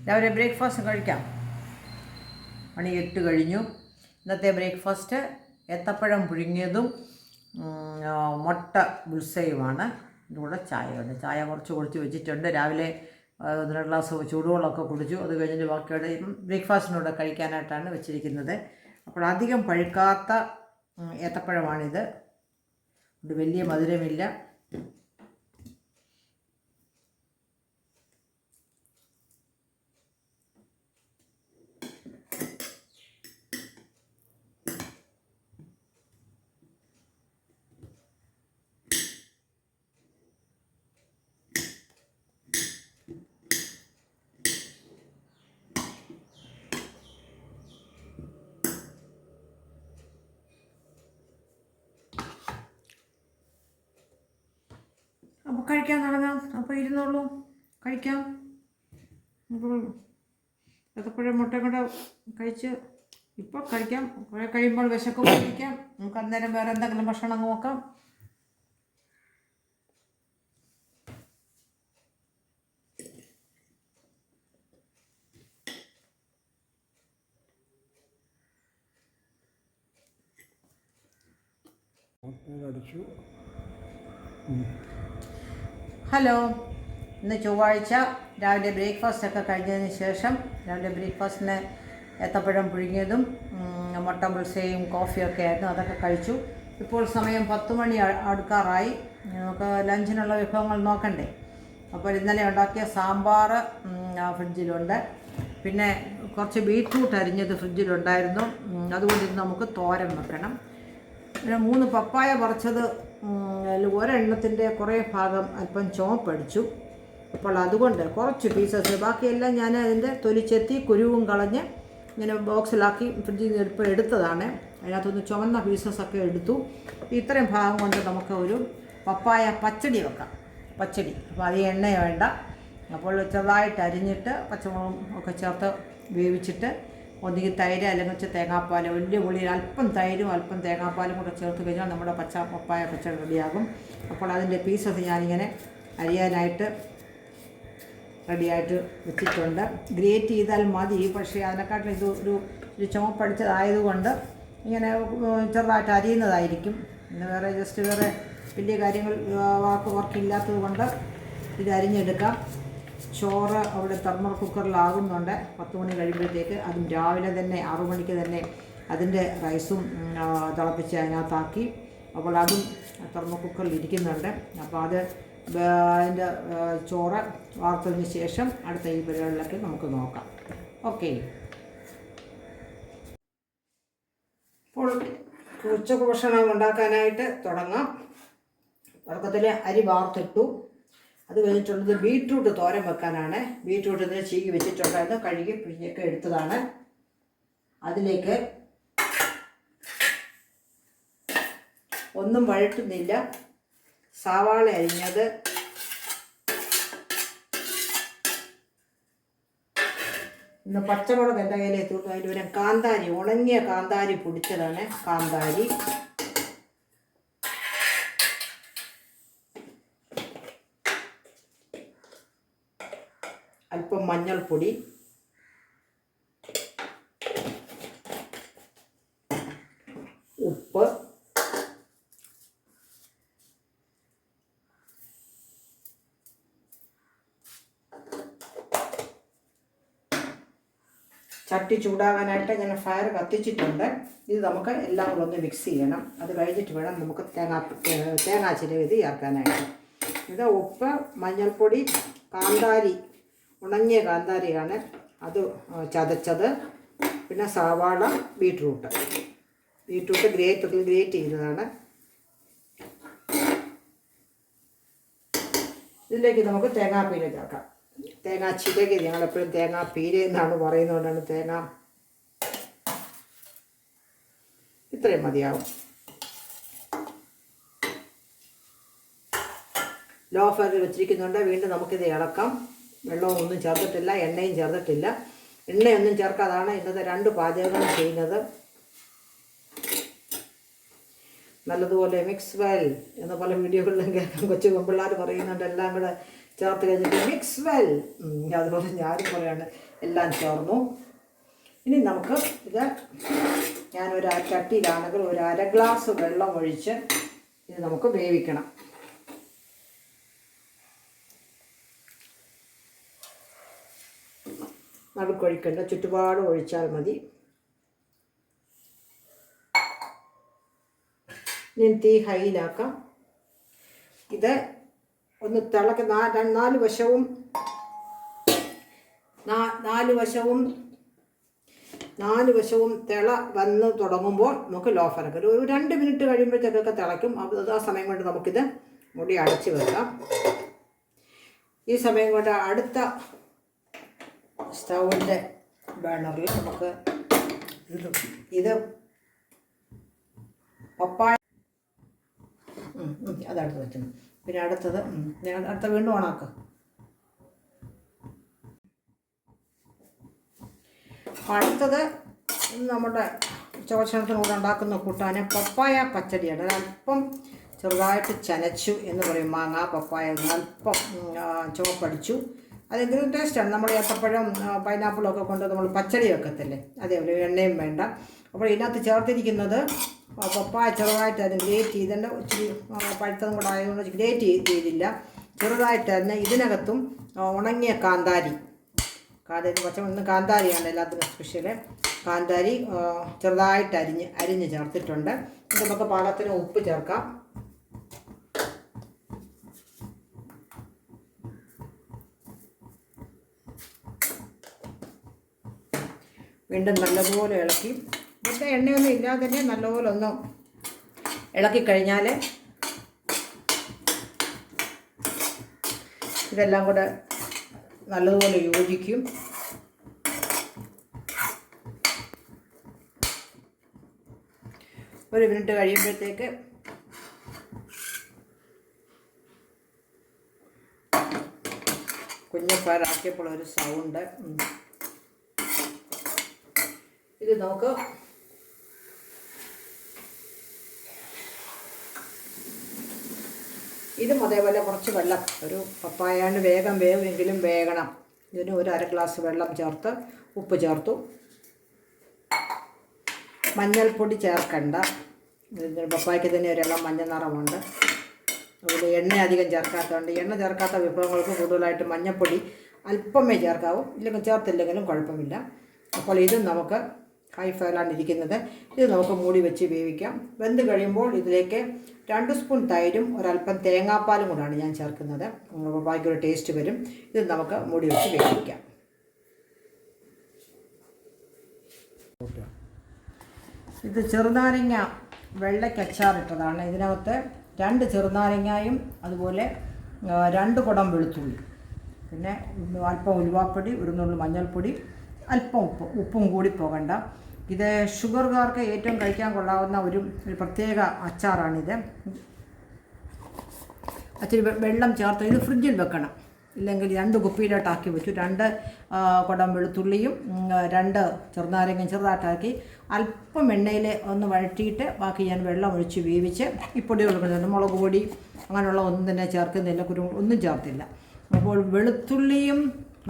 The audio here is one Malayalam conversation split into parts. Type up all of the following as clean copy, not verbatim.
രാവിലെ ബ്രേക്ക്ഫാസ്റ്റ് കഴിക്കാം. മണി 8 കഴിഞ്ഞു. ഇന്നത്തെ ബ്രേക്ക്ഫാസ്റ്റ് ഏത്തപ്പഴം പുഴുങ്ങിയതും മുട്ട ബുൾസയുമാണ്. ഇതിലൂടെ ചായയുണ്ട്. ചായ കുറച്ച് കുടിച്ച് വെച്ചിട്ടുണ്ട്. രാവിലെ 1 ഗ്ലാസ് ചൂടുവെള്ളമൊക്കെ കുടിച്ചു. അത് കഴിഞ്ഞിട്ട് ബാക്കിയുടെ ബ്രേക്ക്ഫാസ്റ്റിനൂടെ കഴിക്കാനായിട്ടാണ് വെച്ചിരിക്കുന്നത്. അപ്പോൾ അധികം പഴുക്കാത്ത ഏത്തപ്പഴമാണിത്. ഇത് വലിയ മധുരമില്ല. അപ്പോൾ കഴിക്കാൻ തുടങ്ങാം. അപ്പോൾ ഇരുന്നോളൂ, കഴിക്കാം. അപ്പോൾ ഏത്തപ്പഴം മുട്ടയും കൂടെ കഴിച്ച് ഇപ്പോൾ കഴിക്കാം. കുറേ കഴിയുമ്പോൾ വിശക്കുമ്പോൾ കഴിക്കാം. നമുക്ക് അന്നേരം വേറെ എന്തെങ്കിലും ഭക്ഷണം നോക്കാം. ഹലോ, ഇന്ന് ചൊവ്വാഴ്ച രാവിലെ ബ്രേക്ക്ഫാസ്റ്റൊക്കെ കഴിഞ്ഞതിന് ശേഷം രാവിലെ ബ്രേക്ക്ഫാസ്റ്റിന് ഏത്തപ്പഴം പുഴുങ്ങിയതും മുട്ട ബുൾസയും കോഫിയൊക്കെ ആയിരുന്നു. അതൊക്കെ കഴിച്ചു. ഇപ്പോൾ സമയം 10 മണി അടുക്കാറായി. നമുക്ക് ലഞ്ചിനുള്ള വിഭവങ്ങൾ നോക്കണ്ടേ. അപ്പോൾ ഇന്നലെ ഉണ്ടാക്കിയ സാമ്പാർ ഫ്രിഡ്ജിലുണ്ട്. പിന്നെ കുറച്ച് ബീറ്റ്റൂട്ട് അരിഞ്ഞത് ഫ്രിഡ്ജിലുണ്ടായിരുന്നു. അതുകൊണ്ട് ഇന്ന് നമുക്ക് തോരൻ വെക്കണം. പിന്നെ 3 പപ്പായ പറിച്ചത് ഒരെണ്ണത്തിൻ്റെ കുറേ ഭാഗം അല്പം ചുവപ്പടിച്ചു. അപ്പോൾ അതുകൊണ്ട് കുറച്ച് പീസസ്, ബാക്കിയെല്ലാം ഞാൻ അതിൻ്റെ തൊലിച്ചെത്തി കുരുവും കളഞ്ഞ് ഇങ്ങനെ ബോക്സിലാക്കി ഫ്രിഡ്ജിൽ നിന്ന് ഇപ്പോൾ എടുത്തതാണ്. അതിനകത്തുനിന്ന് ചുവന്ന പീസസൊക്കെ എടുത്തു. ഇത്രയും ഭാഗം കൊണ്ട് നമുക്ക് ഒരു പപ്പായ പച്ചടി വെക്കാം. പച്ചടി അപ്പോൾ അത് എണ്ണ വേണ്ട. അപ്പോൾ ചെറുതായിട്ട് അരിഞ്ഞിട്ട് പച്ചമുളകും ഒക്കെ ചേർത്ത് വേവിച്ചിട്ട് ഒന്നുകിൽ തൈര് അല്ലെങ്കിൽ തേങ്ങാപ്പാൽ, വലിയ പുളിയിൽ അല്പം തൈരും അല്പം തേങ്ങാപ്പാലും കൂടെ ചേർത്ത് കഴിഞ്ഞാൽ നമ്മുടെ പപ്പായ പച്ചടി റെഡിയാകും. അപ്പോൾ അതിൻ്റെ പീസസ് ഞാനിങ്ങനെ അരിയാനായിട്ട് റെഡിയായിട്ട് വെച്ചിട്ടുണ്ട്. ഗ്രേറ്റ് ചെയ്താൽ മതി, പക്ഷേ അതിനെക്കാട്ടിലും ഇത് ഒരു ചുമപ്പടിച്ചതായതുകൊണ്ട് ഇങ്ങനെ ചെറുതായിട്ട് അരിയുന്നതായിരിക്കും. പിന്നെ വേറെ വേറെ വലിയ കാര്യങ്ങൾ വർക്കില്ലാത്തത് കൊണ്ട് ഇത് അരിഞ്ഞെടുക്കാം. ചോറ് അവിടെ തെർമൽ കുക്കറിലാകുന്നുണ്ട്. 10 മണി കഴിയുമ്പോഴത്തേക്ക് അതും രാവിലെ തന്നെ 6 മണിക്ക് തന്നെ അതിൻ്റെ റൈസും തിളപ്പിച്ച് അതിനകത്താക്കി. അപ്പോൾ അതും തെർമൽ കുക്കറിൽ ഇരിക്കുന്നുണ്ട്. അപ്പോൾ അതിൻ്റെ ചോറ് വാർത്തതിന് ശേഷം അടുത്ത ഈ പരിപാടികളൊക്കെ നമുക്ക് നോക്കാം. ഓക്കെ, അപ്പോൾ ഉച്ചക്ക് ഭക്ഷണം ഉണ്ടാക്കാനായിട്ട് തുടങ്ങാം. തുടക്കത്തിൽ അരി വാർത്തിട്ടു. അത് കഴിഞ്ഞിട്ടുള്ളത് ബീറ്റ്റൂട്ട് തോരൻ വെക്കാനാണ്. ബീറ്റ്റൂട്ട് ഇതിന് ചീകി വെച്ചിട്ടുണ്ടായിരുന്നു. കഴുകി പിഴിഞ്ഞൊക്കെ എടുത്തതാണ്. അതിലേക്ക് ഒന്നും വഴറ്റുന്നില്ല. സവാള അരിഞ്ഞത്, ഇന്ന് പച്ചമുളക് എൻ്റെ കയ്യിൽ എത്തിയിട്ടു. അതിൻ്റെ പിന്നെ കാന്താരി, ഉണങ്ങിയ കാന്താരി പൊടിച്ചതാണ്. കാന്താരി, അല്പം മഞ്ഞൾപ്പൊടി, ഉപ്പ്, ചട്ടി ചൂടാകാനായിട്ട് ഞാൻ ഫയർ കത്തിച്ചിട്ടുണ്ട്. ഇത് നമുക്ക് എല്ലാം കൂടെ ഒന്ന് മിക്സ് ചെയ്യണം. അത് കഴിഞ്ഞിട്ട് വേണം നമുക്ക് തേങ്ങാ ചിരവി ചേർക്കാനായിട്ട്. ഇത് ഉപ്പ്, മഞ്ഞൾപ്പൊടി, കാന്താരി, ഉണങ്ങിയ കാന്താരിയാണ്, അത് ചതച്ചത്, പിന്നെ സവാള, ബീറ്റ്റൂട്ട് ഗ്രേറ്റ് ചെയ്തതാണ്. ഇതിലേക്ക് നമുക്ക് തേങ്ങാപ്പീര ചേർക്കാം. തേങ്ങാ ചിരകി, ഞങ്ങളെപ്പോഴും തേങ്ങാപ്പീര എന്നാണ് പറയുന്നതുകൊണ്ടാണ് ഇത്രയും മതിയാവും. ലോ ഫ്ലെയിമിൽ വെച്ചിരിക്കുന്നുണ്ട്. വീണ്ടും നമുക്കിത് ഇളക്കാം. വെള്ളവും ഒന്നും ചേർത്തിട്ടില്ല, എണ്ണയും ചേർത്തിട്ടില്ല. എണ്ണയൊന്നും ചേർക്കാതാണ് ഇന്നത്തെ 2 പാചകങ്ങളും ചെയ്യുന്നത്. നല്ലതുപോലെ മിക്സ് വെൽ എന്ന പല വീഡിയോകളിലും കേൾക്കാൻ കൊച്ചു പെൺപിള്ളേർ പറയുന്നുണ്ട്. എല്ലാം കൂടെ ചേർത്ത് കഴിഞ്ഞിട്ട് മിക്സ് വെൽ. അതുപോലെ ഞാനും പറയാണ് എല്ലാം ചേർന്നു. ഇനി നമുക്ക് ഇത് ഞാനൊരു ചട്ടിയിലാണെങ്കിൽ ഒരു 1/2 ഗ്ലാസ് വെള്ളം ഒഴിച്ച് ഇത് നമുക്ക് വേവിക്കണം. നടുക്കൊഴിക്കണ്ട, ചുറ്റുപാട് ഒഴിച്ചാൽ മതി. ഞാൻ തീ ഹൈയിലാക്കാം. ഇത് ഒന്ന് നാല് വശവും തിള വന്ന് തുടങ്ങുമ്പോൾ നമുക്ക് ലോ ഫ്ലെയിം ഒരു 2 മിനിറ്റ് കഴിയുമ്പോഴത്തേക്കൊക്കെ തിളയ്ക്കും. ആ സമയം കൊണ്ട് നമുക്കിത് മുടി അടച്ച് വെക്കാം. ഈ സമയം കൊണ്ട് അടുത്ത സ്റ്റൗവിൻ്റെ ബേണറിൽ നമുക്ക് ഇത് പപ്പായ അതടുത്ത് വെച്ചു. പിന്നെ അടുത്തത് വീണ്ടും ഓണാക്കുക. അടുത്തത് നമ്മുടെ ചോച്ചണത്തിനൂടെ ഉണ്ടാക്കുന്ന കൂട്ടാൻ പപ്പായ പച്ചടിയാണ്. അല്പം ചെറുതായിട്ട് ചനച്ചു എന്ന് പറയും. മാങ്ങ പപ്പായ അല്പം ചുവപ്പടിച്ചു. അതെങ്കിലും ടേസ്റ്റാണ്. നമ്മൾ ഏത്തപ്പഴം പൈനാപ്പിളൊക്കെ കൊണ്ട് നമ്മൾ പച്ചടി വെക്കത്തില്ലേ, അതേപോലെ എണ്ണയും വേണ്ട. അപ്പോൾ ഇതിനകത്ത് ചേർത്തിരിക്കുന്നത് പപ്പായ ചെറുതായിട്ട് അതിന് ഗ്രേറ്റ് ചെയ്തതിൻ്റെ ഇച്ചിരി പഴുത്തതും കൂടെ ആയതുകൊണ്ട് ഗ്രേറ്റ് ചെയ്തില്ല. ചെറുതായിട്ട് തന്നെ ഇതിനകത്തും ഉണങ്ങിയ കാന്താരി ഇന്ന് കാന്താരിയാണ് എല്ലാത്തിനും സ്പെഷ്യൽ. കാന്താരി ചെറുതായിട്ട് അരിഞ്ഞ് ചേർത്തിട്ടുണ്ട്. ഇത് നമുക്ക് പാകത്തിന് ഉപ്പ് ചേർക്കാം. വീണ്ടും നല്ലപോലെ ഇളക്കി, പക്ഷേ എണ്ണയൊന്നും ഇല്ലാതെ തന്നെ നല്ലപോലെ ഒന്ന് ഇളക്കി കഴിഞ്ഞാൽ ഇതെല്ലാം കൂടെ നല്ലതുപോലെ യോജിക്കും. ഒരു മിനിറ്റ് കഴിയുമ്പോഴത്തേക്ക് കുഞ്ഞ് ഫയറാക്കിയപ്പോൾ ഒരു സൗണ്ട്. ഇത് നമുക്ക് ഇതും അതേപോലെ കുറച്ച് വെള്ളം, ഒരു പപ്പായാണ് വേവെങ്കിലും വേകണം. ഇതിന് ഒരു 1/2 ഗ്ലാസ് വെള്ളം ചേർത്ത് ഉപ്പ് ചേർത്തു. മഞ്ഞൾപ്പൊടി ചേർക്കണ്ട, പപ്പായ്ക്ക് തന്നെ ഒരെല്ലാം മഞ്ഞ നിറമുണ്ട്. അതുപോലെ എണ്ണ അധികം ചേർക്കാത്തതുകൊണ്ട് എണ്ണ ചേർക്കാത്ത വിഭവങ്ങൾക്ക് കൂടുതലായിട്ട് മഞ്ഞൾപ്പൊടി അല്പമേ ചേർക്കാവൂ, ഇല്ലെങ്കിൽ ചേർത്തില്ലെങ്കിലും കുഴപ്പമില്ല. അപ്പോൾ ഇതും നമുക്ക് ഹൈ ഫ്ലെയിലാണ് ഇരിക്കുന്നത്. ഇത് നമുക്ക് മൂടി വെച്ച് വേവിക്കാം. വെന്ത് കഴിയുമ്പോൾ ഇതിലേക്ക് 2 സ്പൂൺ തൈരും ഒരല്പം തേങ്ങാപ്പാലും കൂടാണ് ഞാൻ ചേർക്കുന്നത്. ബാക്കിയൊരു ടേസ്റ്റ് വരും. ഇത് നമുക്ക് മൂടി വെച്ച് വേവിക്കാം. ഇത് ചെറുനാരങ്ങ വെള്ളയ്ക്ക് അച്ചാറിട്ടതാണ്. ഇതിനകത്ത് 2 ചെറുനാരങ്ങയും അതുപോലെ 2 കുടം വെളുത്തുള്ളി, പിന്നെ അല്പം ഉലുവാപ്പൊടി, ഒരു നുള്ളു മഞ്ഞൾപ്പൊടി, അല്പം ഉപ്പും കൂടി പോകണ്ട. ഇത് ഷുഗർകാർക്ക് ഏറ്റവും കഴിക്കാൻ കൊള്ളാവുന്ന ഒരു പ്രത്യേക അച്ചാറാണിത്. അച്ചിരി വെള്ളം ചേർത്ത് ഇത് ഫ്രിഡ്ജിൽ വെക്കണം, ഇല്ലെങ്കിൽ 2 കുപ്പിയിലോട്ടാക്കി വെച്ചു. 2 കുടം വെളുത്തുള്ളിയും 2 ചെറുനാരങ്ങയും ചെറുതായിട്ടാക്കി അല്പം എണ്ണയിൽ ഒന്ന് വഴറ്റിയിട്ട് ബാക്കി ഞാൻ വെള്ളം ഒഴിച്ച് വേവിച്ച് ഈ പൊടി കൊടുക്കുന്നുണ്ട്. മുളക് പൊടി അങ്ങനെയുള്ള ഒന്നും തന്നെ ചേർക്കുന്നില്ല, ഒന്നും ചേർത്തില്ല. അപ്പോൾ വെളുത്തുള്ളിയും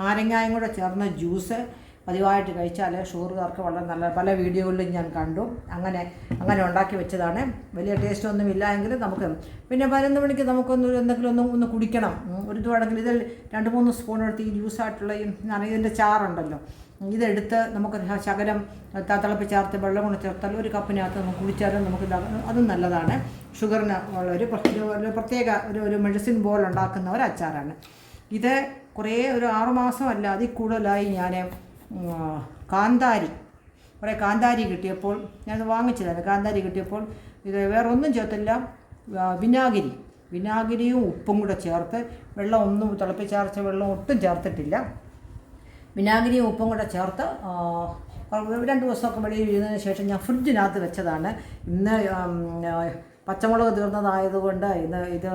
നാരങ്ങായും കൂടെ ചേർന്ന ജ്യൂസ് പതിവായിട്ട് കഴിച്ചാൽ ഷുഗറുകാർക്ക് വളരെ നല്ല, പല വീഡിയോകളിലും ഞാൻ കണ്ടു. അങ്ങനെ ഉണ്ടാക്കി വെച്ചതാണ്. വലിയ ടേസ്റ്റ് ഒന്നും ഇല്ല എങ്കിലും നമുക്ക് പിന്നെ 11 മണിക്ക് എന്തെങ്കിലും ഒന്ന് കുടിക്കണം. ഒരു വേണമെങ്കിൽ ഇതിൽ 2-3 സ്പൂൺ എടുത്ത് ഈ ജ്യൂസായിട്ടുള്ള ഇതിൻ്റെ ചാറുണ്ടല്ലോ, ഇതെടുത്ത് നമുക്ക് ശകലം തിളപ്പിച്ചേർത്ത് വെള്ളം കൊണ്ട് ചേർത്താൽ ഒരു കപ്പിനകത്ത് നമുക്ക് കുടിച്ചാലും നമുക്ക് അതും നല്ലതാണ്. ഷുഗറിന് ഉള്ള ഒരു പ്രത്യേക ഒരു മെഡിസിൻ പോലെ ഉണ്ടാക്കുന്ന ഒരു അച്ചാറാണ് ഇത്. ഒരു 6 മാസം അല്ല അതിൽ കൂടുതലായി ഞാൻ കുറേ കാന്താരി കിട്ടിയപ്പോൾ ഞാനത് വാങ്ങിച്ചതാണ്. കാന്താരി കിട്ടിയപ്പോൾ ഇത് വേറെ ഒന്നും ചേർത്തില്ല, വിനാഗിരിയും ഉപ്പും കൂടെ ചേർത്ത്, വെള്ളം ഒന്നും തിളപ്പിച്ചാർച്ച വെള്ളം ഒട്ടും ചേർത്തിട്ടില്ല, വിനാഗിരിയും ഉപ്പും കൂടെ ചേർത്ത് 2 ദിവസമൊക്കെ വെളിയിൽ ഇരുന്നതിന് ശേഷം ഞാൻ ഫ്രിഡ്ജിനകത്ത് വെച്ചതാണ്. ഇന്ന് പച്ചമുളക് തീർന്നതായതുകൊണ്ട് ഇത്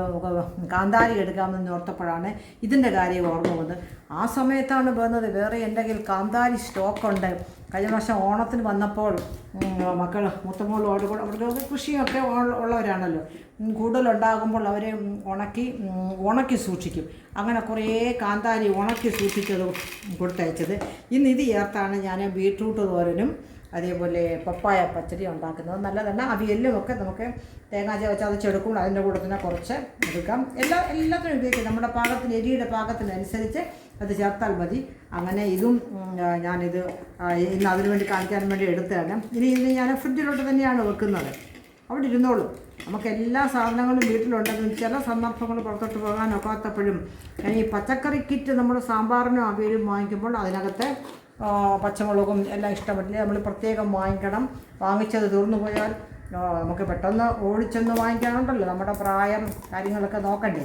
കാന്താരി എടുക്കാമെന്ന് ഓർത്തപ്പോഴാണ് ഇതിൻ്റെ കാര്യം ഓർമ്മ വന്നത്. ആ സമയത്താണ് പറഞ്ഞത് വേറെ എൻ്റെ കയ്യിൽ കാന്താരി സ്റ്റോക്കുണ്ട്. കഴിഞ്ഞ വർഷം ഓണത്തിന് വന്നപ്പോൾ മക്കൾ മൂത്തമോളോട് കൂടെ അവർക്ക് കൃഷിയൊക്കെ ഉള്ളവരാണല്ലോ, കൂടുതലുണ്ടാകുമ്പോൾ അവർ ഉണക്കി സൂക്ഷിക്കും. അങ്ങനെ കുറേ കാന്താരി ഉണക്കി സൂക്ഷിച്ചത് കൊടുത്തയച്ചത്. ഇന്ന് ഇത് ചേർത്താണ് ഞാൻ ബീട്രൂട്ട് തോരനും അതേപോലെ പപ്പായ പച്ചടി ഉണ്ടാക്കുന്നത്. നല്ലതാണ്. അവിയലും ഒക്കെ നമുക്ക് തേങ്ങ ചതച്ചെടുക്കുമ്പോൾ അതിൻ്റെ കൂടെ തന്നെ കുറച്ച് എടുക്കാം. എല്ലാത്തിനും ഉപയോഗിക്കാം. നമ്മുടെ പാകത്തിന്, എരിയുടെ പാകത്തിനനുസരിച്ച് അത് ചേർത്താൽ മതി. അങ്ങനെ ഇതും ഞാനിത് ഇന്ന് അതിനു വേണ്ടി കാണിക്കാൻ വേണ്ടി എടുത്തതാണ്. ഇന്ന് ഞാൻ ഫ്രിഡ്ജിലോട്ട് തന്നെയാണ് വെക്കുന്നത്. അവിടെ ഇരുന്നോളും. നമുക്ക് എല്ലാ സാധനങ്ങളും വീട്ടിലുണ്ടെങ്കിലും ചില സന്ദർഭങ്ങൾ പുറത്തോട്ട് പോകാനൊക്കാത്തപ്പോഴും ഞാൻ ഈ പച്ചക്കറി കിറ്റ് നമ്മൾ സാമ്പാറിനും അവിയലും വാങ്ങിക്കുമ്പോൾ അതിനകത്ത് പച്ചമുളകും എല്ലാം ഇഷ്ടപ്പെട്ടില്ല. നമ്മൾ പ്രത്യേകം വാങ്ങിക്കണം. വാങ്ങിച്ചത് തീർന്നു പോയാൽ നമുക്ക് പെട്ടെന്ന് ഓടിച്ചെന്ന് വാങ്ങിക്കാനുണ്ടല്ലോ, നമ്മുടെ പ്രായം കാര്യങ്ങളൊക്കെ നോക്കണ്ടേ.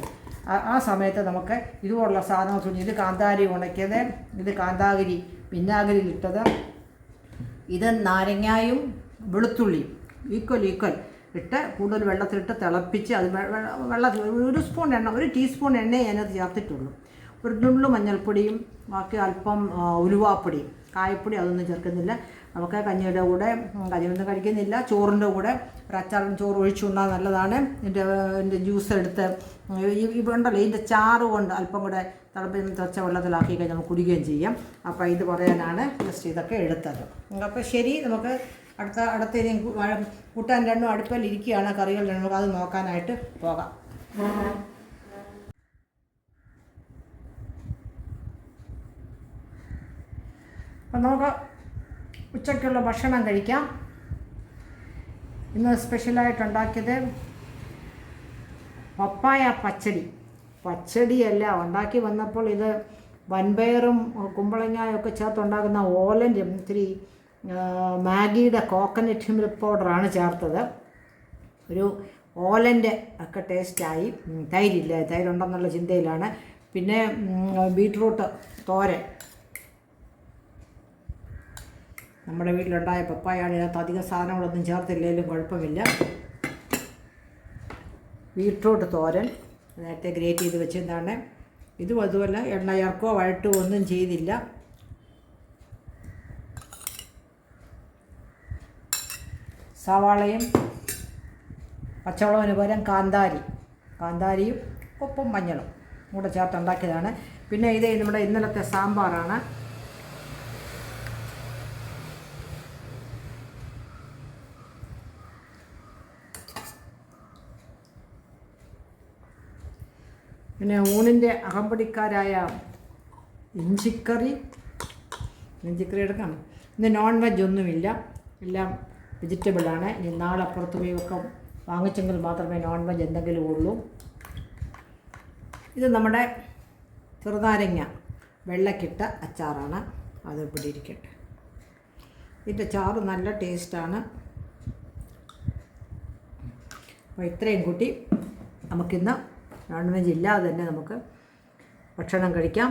ആ സമയത്ത് നമുക്ക് ഇതുപോലുള്ള സാധനങ്ങൾ തുണി. ഇത് കാന്താരി ഉണക്കിയത്, ഇത് കാന്താഗിരി വിനാഗിരിയിലിട്ടത്, ഇത് നാരങ്ങായും വെളുത്തുള്ളിയും ഈക്വൽ ഇട്ട് കൂടുതൽ വെള്ളത്തിലിട്ട് തിളപ്പിച്ച് അത് വെള്ളത്തിൽ 1 സ്പൂൺ എണ്ണ, 1 ടീസ്പൂൺ എണ്ണയെ അതിനകത്ത് ചേർത്തിട്ടുള്ളൂ. 1 നുള്ളു മഞ്ഞൾപ്പൊടിയും ബാക്കി അല്പം ഉലുവാപ്പൊടിയും, കായപ്പൊടി അതൊന്നും ചേർക്കുന്നില്ല. നമുക്ക് കഞ്ഞിയുടെ കൂടെ കഞ്ഞിയൊന്നും കഴിക്കുന്നില്ല, ചോറിൻ്റെ കൂടെ ഒരു അച്ചാറിന് ചോറ് ഒഴിച്ചുണ്ടാൽ നല്ലതാണ്. ഇതിൻ്റെ ജ്യൂസ് എടുത്ത് ഉണ്ടല്ലോ ഇതിൻ്റെ ചാറ് കൊണ്ട് അല്പം കൂടെ തിളച്ച വെള്ളത്തിലാക്കി കഴിഞ്ഞാൽ നമുക്ക് കുടിക്കുകയും ചെയ്യാം. അപ്പോൾ ഇത് പറയാനാണ് ജസ്റ്റ് ഇതൊക്കെ എടുത്തത്. അപ്പോൾ ശരി, നമുക്ക് അടുത്ത ഇനി കൂട്ടാൻ രണ്ടും അടുപ്പിൽ ഇരിക്കുകയാണ്, കറികൾ രണ്ടും. നമുക്ക് അത് നോക്കാനായിട്ട് പോകാം. അപ്പം നമുക്ക് ഉച്ചയ്ക്കുള്ള ഭക്ഷണം കഴിക്കാം. ഇന്ന് സ്പെഷ്യലായിട്ടുണ്ടാക്കിയത് പപ്പായ പച്ചടിയല്ല. ഉണ്ടാക്കി വന്നപ്പോൾ ഇത് വൻപയറും കുമ്പളങ്ങയും ഒക്കെ ചേർത്തുണ്ടാക്കുന്ന ഓലൻ്റെ ഇത്തിരി മാഗിയുടെ കോക്കനട്ട് മിൽക്ക് പൗഡറാണ് ചേർത്തത്. ഒരു ഓലൻ്റെ ഒക്കെ ടേസ്റ്റായി. തൈരുണ്ടെന്നുള്ള ചിന്തയിലാണ്. പിന്നെ ബീട്രൂട്ട് തോരൻ, നമ്മുടെ വീട്ടിലുണ്ടായ പപ്പായാണ്. ഇതിനകത്ത് അധികം സാധനങ്ങളൊന്നും ചേർത്തില്ലെങ്കിലും കുഴപ്പമില്ല. ബീട്രൂട്ട് തോരൻ നേരത്തെ ഗ്രേറ്റ് ചെയ്ത് വെച്ചതാണ്. ഇതും അതുമല്ല, എണ്ണ ചേർക്കോ വഴട്ടോ ഒന്നും ചെയ്തില്ല. സവാളയും പച്ചമുളകിന് പകരം കാന്താരിയും ഒപ്പം മഞ്ഞളും കൂടെ ചേർത്തുണ്ടാക്കിയതാണ്. പിന്നെ ഇത് നമ്മുടെ ഇന്നലത്തെ സാമ്പാറാണ്. പിന്നെ ഊണിൻ്റെ അകമ്പടിക്കാരായ ഇഞ്ചിക്കറി എടുക്കാം. ഇന്ന് നോൺ വെജ് ഒന്നുമില്ല, എല്ലാം വെജിറ്റബിളാണ്. ഇനി നാളെ അപ്പുറത്ത് പോയൊക്കെ വാങ്ങിച്ചെങ്കിൽ മാത്രമേ നോൺ വെജ് എന്തെങ്കിലും ഉള്ളൂ. ഇത് നമ്മുടെ ചെറുനാരങ്ങ വെള്ളക്കിട്ട അച്ചാറാണ്. അത് ഇവിടെ ഇരിക്കട്ടെ. ഇതിൻ്റെ ചാറ് നല്ല ടേസ്റ്റാണ്. അപ്പോൾ ഇത്രയും കൂട്ടി നമുക്കിന്ന് നോൺ വെജ് ഇല്ലാതെ തന്നെ നമുക്ക് ഭക്ഷണം കഴിക്കാം.